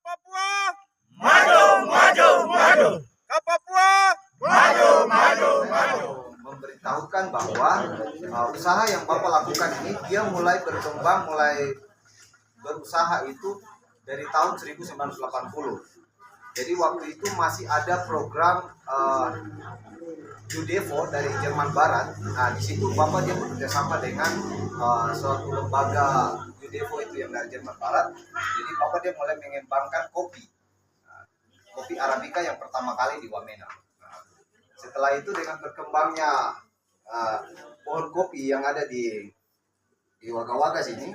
Papua, Maju, maju, maju. Papua, Maju, maju, maju. Memberitahukan bahwa usaha yang Bapak lakukan ini dia mulai berkembang, mulai berusaha itu dari tahun 1980. Jadi waktu itu masih ada program Judevo dari Jerman Barat. Nah, di situ Bapak dia bekerja sama dengan suatu lembaga Judevo itu yang dari Jerman Barat. Jadi Bapak dia mulai mengembangkan kopi. Kopi Arabica yang pertama kali di Wamena. Setelah itu dengan berkembangnya pohon kopi yang ada di Waka-Waka sini,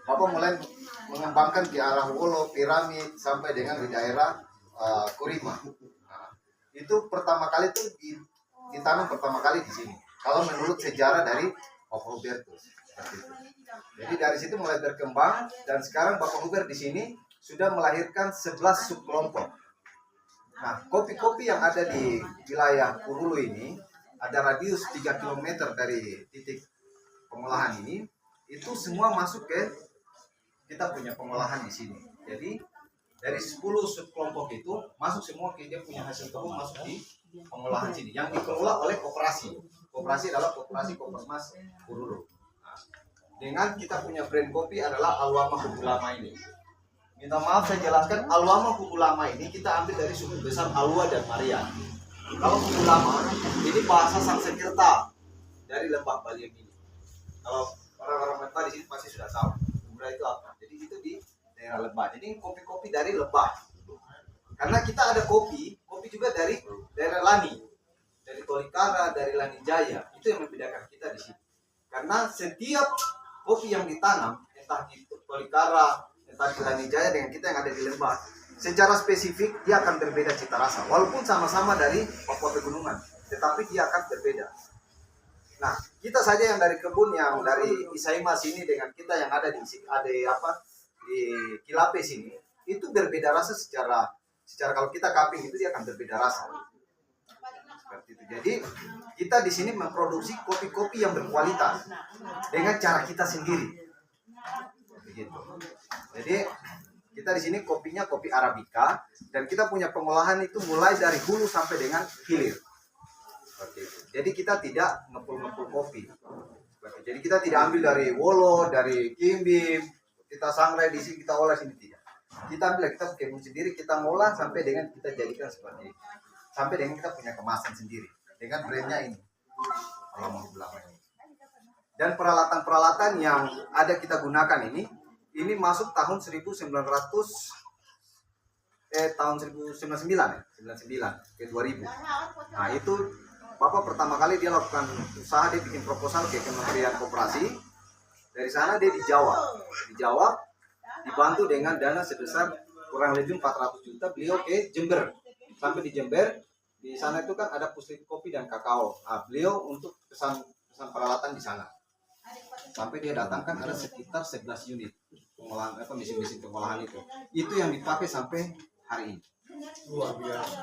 Bapak mulai mengembangkan di arah Wolo, Piramid, sampai dengan di daerah Kurima. Itu pertama kali itu ditanam pertama kali di sini. Kalau menurut sejarah dari Bapak Hubertus. Jadi dari situ mulai berkembang dan sekarang Bapak Huber di sini sudah melahirkan 11 subkelompok. Nah, kopi-kopi yang ada di wilayah Purulu ini ada radius 3 km dari titik pengolahan ini, itu semua masuk ke kita punya pengolahan di sini. Jadi dari 10 subkelompok itu masuk semua ke dia punya hasil kebun masuk di pengolahan sini yang dikelola oleh koperasi. Koperasi adalah koperasi Kopermas Purulu. Nah, dengan kita punya brand kopi adalah Alwama Kubulama ini. Minta maaf saya jelaskan, Alwama Kubulama ini kita ambil dari suku besar Alwa dan Maria. Kalau Kubulama ini bahasa Sanskerta dari Lembah Baliem ini. Kalau orang-orang Lembah di sini pasti sudah tahu. Kubura itu apa? Jadi itu di daerah Lembah. Jadi kopi-kopi dari Lembah. Karena kita ada kopi juga dari daerah Lani, dari Tolikara, dari Lani Jaya. Itu yang membedakan kita di sini. Karena setiap kopi yang ditanam, entah di Tolikara, entah di Lani Jaya dengan kita yang ada di Lembah, secara spesifik dia akan berbeda cita rasa. Walaupun sama-sama dari Papua Pegunungan, tetapi dia akan berbeda. Nah, kita saja yang dari kebun yang dari Isaima sini dengan kita yang ada di Kilape sini, itu berbeda rasa secara kalau kita cupping itu dia akan berbeda rasa. Seperti itu. Jadi kita di sini memproduksi kopi-kopi yang berkualitas dengan cara kita sendiri. Begitu. Jadi kita di sini kopinya kopi Arabica dan kita punya pengolahan itu mulai dari hulu sampai dengan hilir. Seperti itu. Jadi kita tidak ngepul-ngepul kopi. Jadi kita tidak ambil dari Wolo, dari Kimbim, kita sangrai di sini, kita olah sini tidak. Kita ambil, kita kebun sendiri, kita ngolah sampai dengan kita jadikan seperti ini. Sampai dengan kita punya kemasan sendiri dengan brandnya ini. Kalau mau bilang ini. Dan peralatan-peralatan yang ada kita gunakan ini masuk tahun 1999 ya, 99 ke 2000. Nah, itu Bapak pertama kali dia lakukan usaha, dia bikin proposal ke Kementerian Koperasi. Dari sana dia dijawab, dibantu dengan dana sebesar kurang lebih 400 juta. Beliau ke Jember, sampai di Jember, di sana itu kan ada puslit kopi dan kakao. Nah, beliau untuk pesan peralatan di sana. Sampai dia datangkan ada sekitar 11 unit pengolahan mesin-mesin pengolahan itu yang dipakai sampai hari ini. Luar biasa.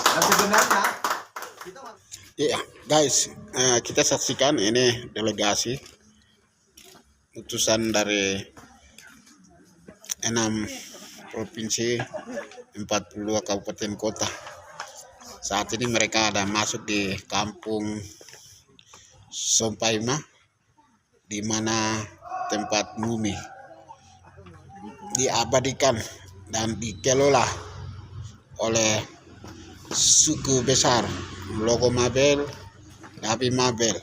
Nah, sebenarnya kita guys, kita saksikan ini delegasi utusan dari 6 provinsi, 42 kabupaten kota. Saat ini mereka ada masuk di kampung Sompaima, di mana tempat mumi diabadikan dan dikelola oleh suku besar Logo Mabel, Nabi Mabel.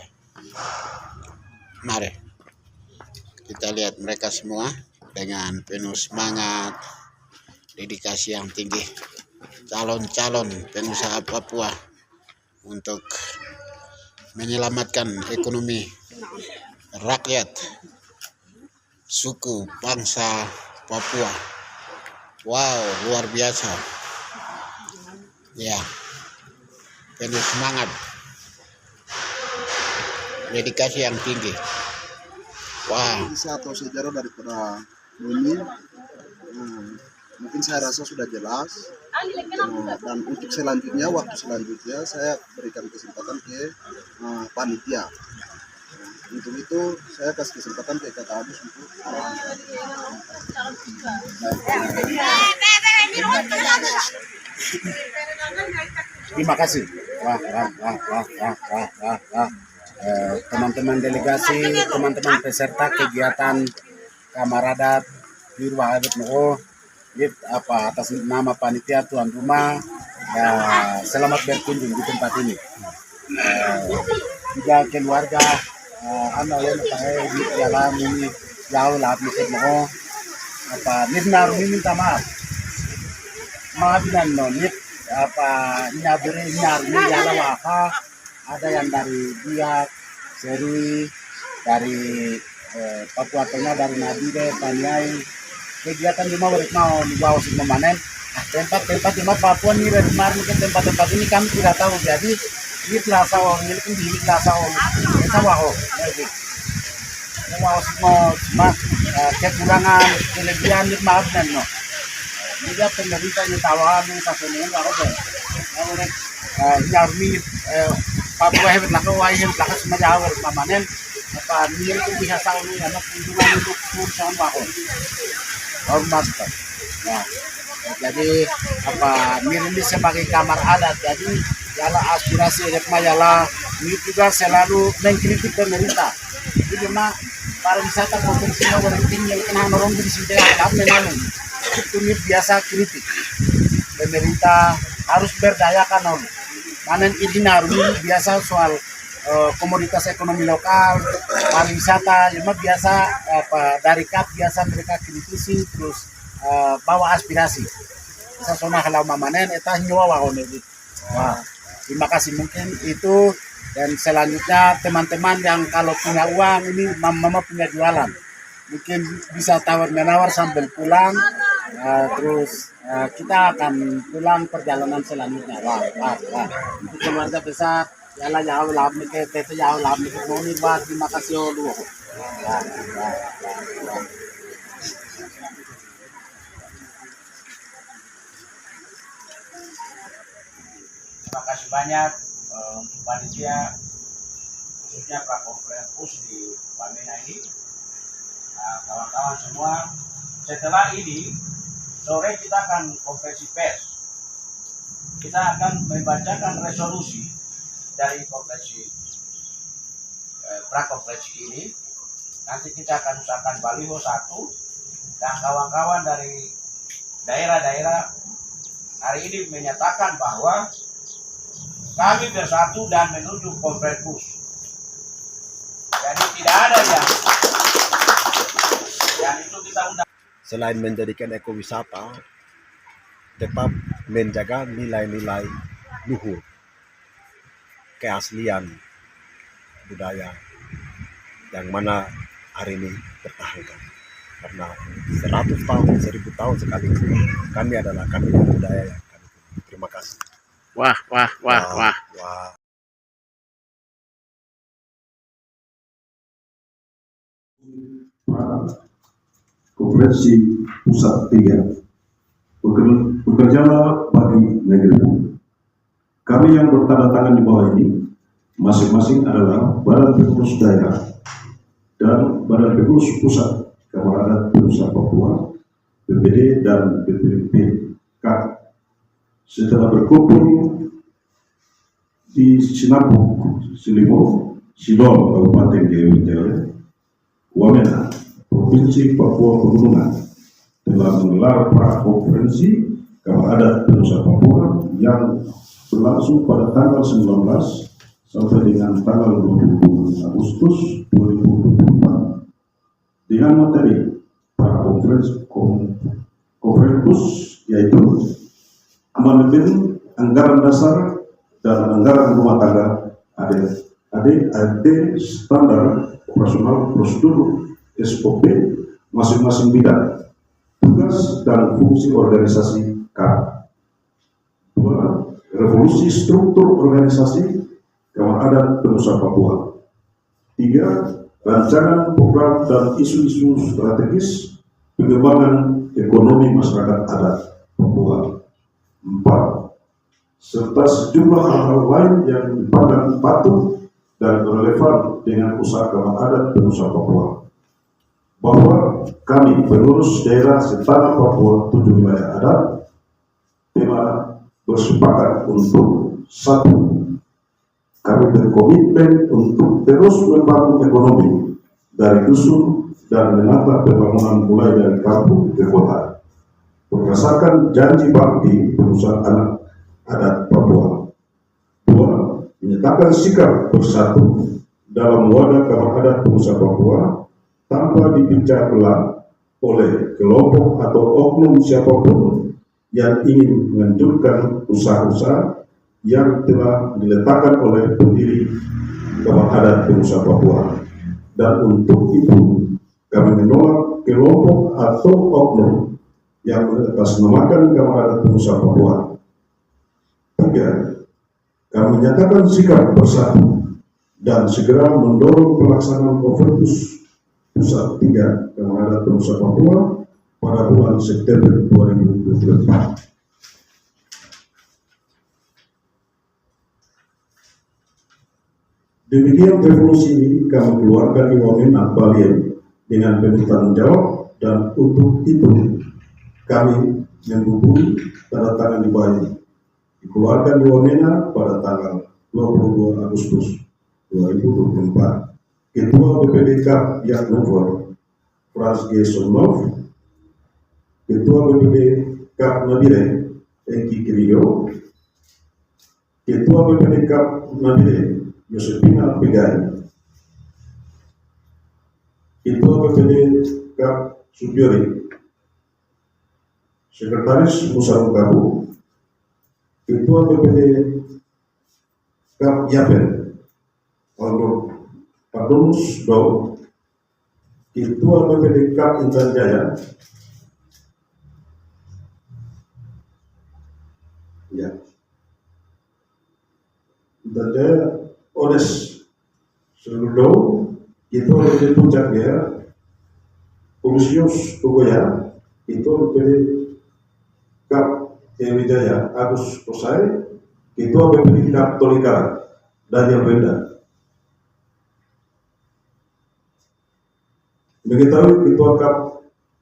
Mari kita lihat mereka semua dengan penuh semangat, dedikasi yang tinggi, calon-calon pengusaha Papua untuk menyelamatkan ekonomi rakyat suku bangsa Papua. Wow, luar biasa ya, penuh semangat, dedikasi yang tinggi. Wow, Kisah atau sejarah daripada Bumi, mungkin saya rasa sudah jelas. Dan untuk waktu selanjutnya saya berikan kesempatan ke panitia. Untuk itu saya kasih kesempatan ke Kak Agus untuk Terima kasih. Teman-teman delegasi, teman-teman peserta kegiatan Kamar Adat Wirwa Adat Moho, atas nama panitia tuan rumah, selamat berkunjung di tempat ini. Juga keluarga, anak yang di dalam ini jauh lah mikir Moho, nirnar minta maaf. Maafkan nonit nyabere nyarni yala waka, ada yang dari Biak, Serui, dari Papua Tengah, dari Nabire, Paniai. Kegiatan cuma mau dibawa semua manen. Tempat-tempat cuma Papua nih dari kemarin mungkin tempat-tempat ini kami tidak tahu. Jadi ini plaza orang ini kan di plaza orang kita waho. Mau semua kekurangan kelebihan ini maaf dan no. Juga pemerintah yang tawaran yang sasunin waho deh. Nyarmi Papua hebat nak wahai hebat nak semua jauh mamanen. Ini itu bisa tahu nih anak kunjungan untuk urusan waho. Hormat. Nah, jadi ini sebagai kamar adat. Jadi yala aspirasi rekma yala ini juga selalu mengkritik pemerintah. Jadi cuma pariwisata provinsinya berhenti yang kena norong di sini ada menalung. Itu biasa kritik. Pemerintah harus berdayakan orang. Manen ini biasa soal komoditas ekonomi lokal, pariwisata, cuma biasa dari KAP biasa mereka kritisi terus bawa aspirasi. Bisa sona kalau mamanen eta nyawa wahone. Wah, terima kasih mungkin itu dan selanjutnya teman-teman yang kalau punya uang ini mama punya jualan. Mungkin bisa tawar-menawar sambil pulang terus kita akan pulang perjalanan selanjutnya. Wah. Untuk keluarga besar yala jauh lah mikir tete jauh lah mikir noni buat terima kasih dulu. Terima kasih banyak untuk panitia khususnya Prakonferensi di Wamena ini, kawan-kawan semua. Setelah ini sore kita akan konferensi pers. Kita akan membacakan resolusi dari konferensi prakonferensi ini. Nanti kita akan usahakan baliho 1 dan kawan-kawan dari daerah-daerah hari ini menyatakan bahwa kami bersatu dan menuju konferensi. Jadi tidak ada yang itu kita undang. Selain menjadikan ekowisata, tetap menjaga nilai-nilai luhur keaslian budaya yang mana hari ini bertahankan karena 100 tahun 1000 tahun sekali kami adalah budaya yang kami. Terima kasih. Wah. Konferensi Pusat 3 bekerjalah bagi negeri. Kami yang bertanda tangan di bawah ini masing-masing adalah Badan Pengurus Daerah dan Badan Pengurus Pusat Kamar Adat Penusa Papua, BPD dan BPPK. Setelah berkumpul di Sinapuk, Silimo, Sidol, Kabupaten Dewa, Wamena, Provinsi Papua Pegunungan, telah menggelar prakonferensi Kamar Adat Penusa Papua yang berlangsung pada tanggal 19 sampai dengan tanggal 20 Agustus 2024 dengan materi prakonferensi yaitu amandemen anggaran dasar dan anggaran rumah tangga AD standar operasional prosedur SOP masing-masing bidang, tugas dan fungsi organisasi K. 2. Revolusi struktur organisasi Kamar Adat Penusa Papua. 3. Rancangan program dan isu-isu strategis pengembangan ekonomi masyarakat adat Papua. 4. Serta sejumlah hal-hal lain yang dipandang patut dan relevan dengan usaha Kamar Adat Penusa Papua. Bahwa kami pengurus daerah setanah Papua 7 wilayah adat telah bersepakat untuk satu, kami berkomitmen untuk terus membangun ekonomi dari dusun dan menata pembangunan mulai dari kampung ke kota berdasarkan janji bakti perusahaan anak adat Papua. Dua, menyatakan sikap bersatu dalam wadah Kamar Adat Penusa Papua tanpa dipecah belah oleh kelompok atau oknum siapapun yang ingin menghancurkan usaha-usaha yang telah diletakkan oleh pendiri Kamar Adat Penusa Papua. Dan untuk itu kami menolak kelompok atau oknum yang mengatasnamakan Kamar Adat Penusa Papua. Tiga, kami menyatakan sikap bersatu dan segera mendorong pelaksanaan konferensi pusat 3 Kamar Adat Penusa Papua pada bulan September 2024. Demikian revolusi ini kami keluarkan di Wamena Baliem dengan penuh tanggung jawab, dan untuk itu kami menghubungi tanda tangan di bawah ini. Dikeluarkan di Wamena pada tanggal 22 Agustus 2024. Ketua BPD Kap Yaknofor Frans G. Sonov, Ketua BPD Kap Nabire Eki Kirio, Ketua BPD Kap Nabire Yosepina Pegai, Ketua BPD Kap Subiori, Sekretaris Musaru Kabu, Ketua BPD Kap Yapen Aldo Padonus Dau, Ketua BPD Kap Intan Jaya, ya, Intan Jaya Odes Seludo, Ketua BPD Puncak Jaya, Polusius Togoya, Ketua BPD Kap Wijaya Agus Kosai, Ketua BPD Kap Tolikara Daniel Benda. Mengetahui Ketua Kap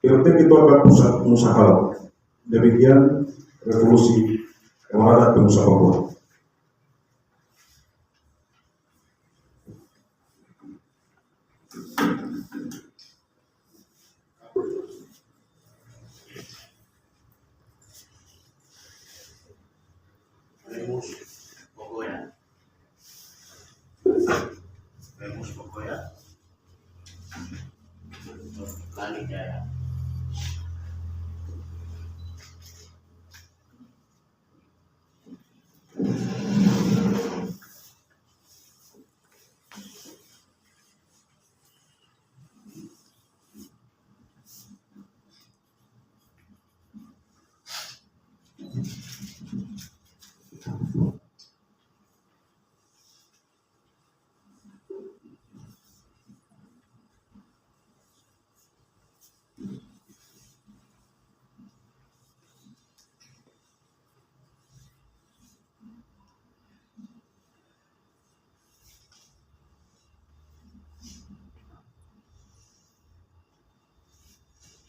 PLT Ketua Kap Pusat Musahalat. Demikian revolusi Kamar Adat Penusa Papua. Remus Pogoya. Remus Pogoya. Lani Jaya.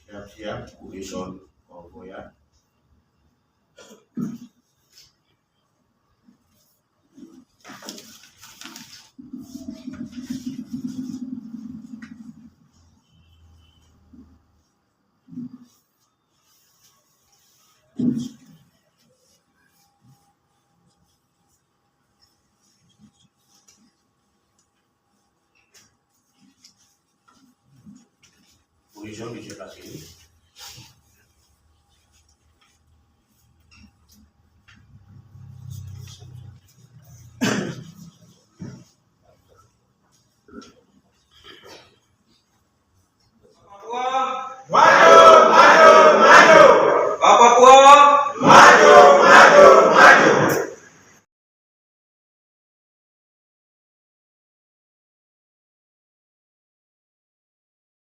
Siap-siap, Wison Pogoya. Wison di sebelah sini.